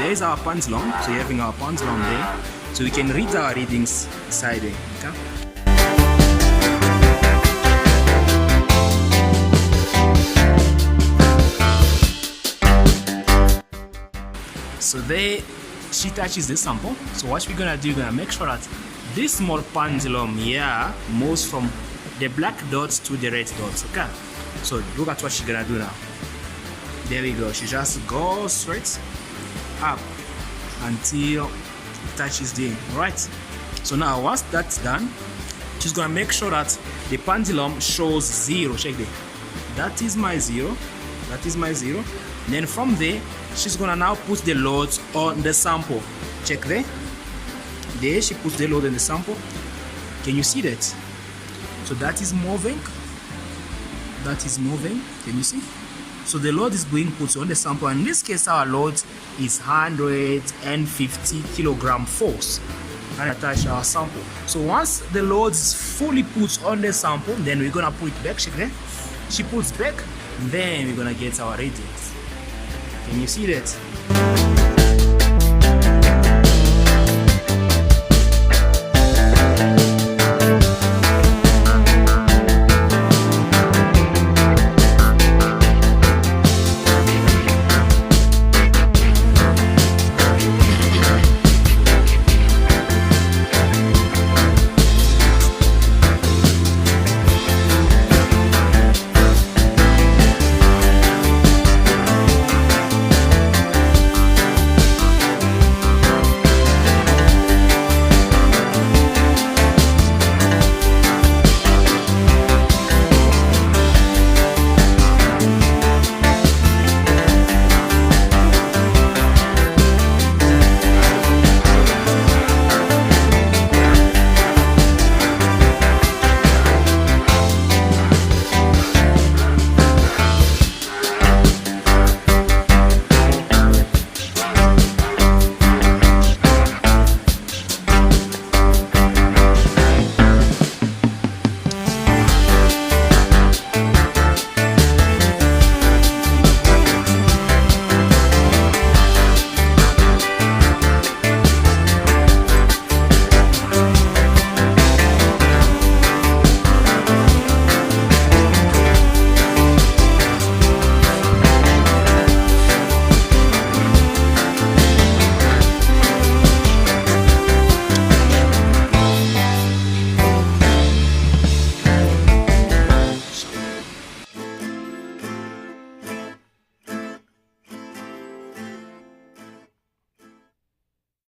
there is our pendulum. So you're having our pendulum there. So we can read our readings inside there. Okay? So there she touches the sample. So what we're gonna do, we're gonna make sure that this small pendulum here moves from the black dots to the red dots. Okay, so look at what she's gonna do now. There we go. She just goes straight up until it touches the end. Alright, so now once that's done, she's gonna make sure that the pendulum shows 0. Check there, that is my 0, that is my 0. And then from there she's gonna now put the loads on the sample. Check there, there she puts the load in the sample. Can you see that? So that is moving, that is moving. Can you see? So the load is being put on the sample. In this case our load is 150 kilogram force and attach our sample. So once the load is fully put on the sample, then we're gonna put it back. Check there, she puts back, then we're gonna get our radius. Can you see that?